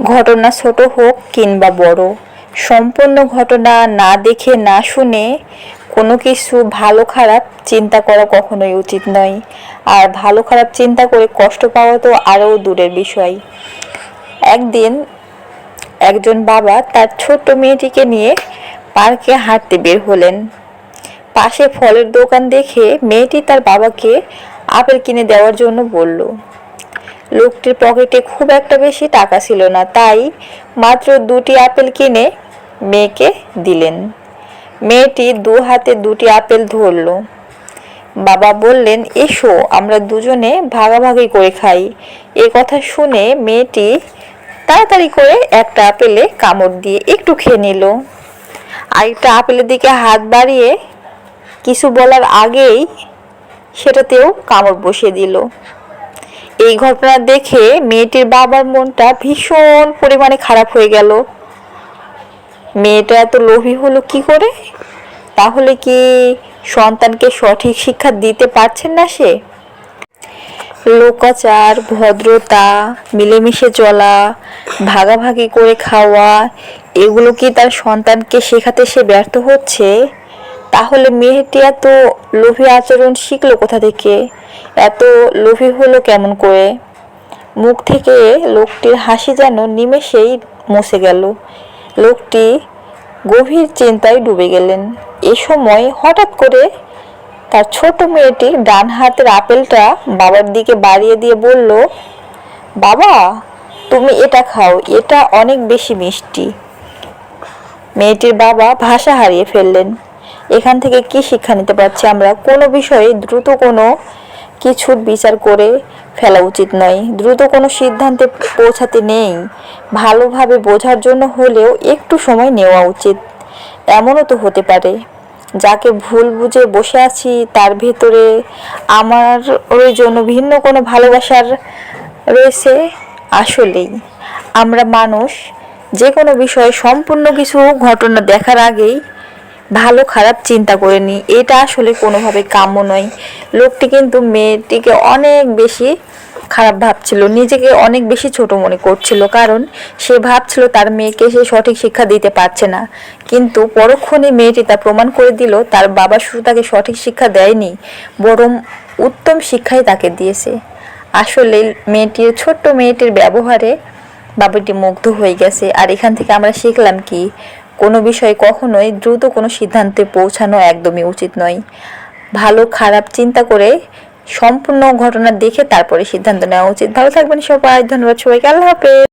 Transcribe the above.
ঘটনা ছোট হোক কিংবা বড়, সম্পূর্ণ ঘটনা না দেখে না শুনে কোনো কিছু ভালো খারাপ চিন্তা করা কখনোই উচিত নয়। আর ভালো খারাপ চিন্তা করে কষ্ট পাওয়া তো আরও দূরের বিষয়। একদিন একজন বাবা তার ছোট্ট মেয়েটিকে নিয়ে পার্কে হাঁটতে বের হলেন। পাশে ফলের দোকান দেখে মেয়েটি তার বাবাকে আপেল কিনে দেওয়ার জন্য বলল। লোকটির পকেটে খুব একটা বেশি টাকা ছিল না, তাই মাত্র 2টি আপেল কিনে মেয়েকে দিলেন। মেয়েটি 2 হাতে 2টি আপেল ধরল। বাবা বললেন, এসো আমরা দুজনে ভাগাভাগি করে খাই। এ কথা শুনে মেয়েটি তাড়াতাড়ি করে একটা আপেলে কামড় দিয়ে একটু খেয়ে নিল। আরেকটা আপেলের দিকে হাত বাড়িয়ে কিছু বলার আগেই সেটাতেও কামড় বসিয়ে দিল। এই ঘটনা দেখে মেয়েটির বাবার মনটা ভীষণ পরিমাণে খারাপ হয়ে গেল। মেয়েটা এত লোভী হলো কি করে? তাহলে কি সন্তানকে সঠিক শিক্ষা দিতে পারছেন না সে? লোকাচার, ভদ্রতা, মিলেমিশে চলা, ভাগাভাগি করে খাওয়া, এগুলো কি তার সন্তানকে শেখাতে সে ব্যর্থ হচ্ছে? তাহলে মেয়েটি এত লোভী আচরণ শিখলো কোথা থেকে? এত লোভী হলো কেমন করে? মুখ থেকে লোকটির হাসি যেন নিমেষেই মুছে গেল। লোকটি গভীর চিন্তায় ডুবে গেলেন। এ সময় হঠাৎ করে তার ছোট মেয়েটি ডান হাতের আপেলটা বাবার দিকে বাড়িয়ে দিয়ে বলল, বাবা তুমি এটা খাও, এটা অনেক বেশি মিষ্টি। মেয়েটির বাবা ভাষা হারিয়ে ফেললেন। এখান থেকে কি শিক্ষা নিতে পারছি আমরা? কোনো বিষয়ে দ্রুত কোনো কিছুর বিচার করে ফেলা উচিত নয়, দ্রুত কোনো সিদ্ধান্তে পৌঁছাতে নেই। ভালোভাবে বোঝার জন্য হলেও একটু সময় নেওয়া উচিত। এমনও তো হতে পারে যাকে ভুল বুঝে বসে আছি তার ভেতরে আমার ওই জন্য ভিন্ন কোনো ভালোবাসার রয়েছে। আসলেই আমরা মানুষ, যে কোনো বিষয়ে সম্পূর্ণ কিছু ঘটনা দেখার আগেই ভালো খারাপ চিন্তা করে নিই। এটা আসলে কোনোভাবে কাম্য নয়। লোকটি কিন্তু মেয়েটিকে অনেক বেশি খারাপ ভাবছিল, নিজেকে অনেক বেশি ছোট মনে করছিল, কারণ সে ভাবছিল তার মেয়েকে সে সঠিক শিক্ষা দিতে পারছে না। কিন্তু পরক্ষণে মেয়েটি তা প্রমাণ করে দিল তার বাবা শুধু তাকে সঠিক শিক্ষা দেয়নি, বরং উত্তম শিক্ষাই তাকে দিয়েছে। আসলে মেয়েটির, ছোট্ট মেয়েটির ব্যবহারে বাবাটি মুগ্ধ হয়ে গেছে। আর এখান থেকে আমরা শিখলাম কি, কোনো বিষয়ে কখনোই দ্রুত কোনো সিদ্ধান্তে পৌঁছানো একদমই উচিত নয়। ভালো খারাপ চিন্তা করে সম্পূর্ণ ঘটনা দেখে তারপরে সিদ্ধান্ত নেওয়া উচিত। ভালো থাকবেন সবাই, ধন্যবাদ সবাইকে, আল্লাহ হাফেজ।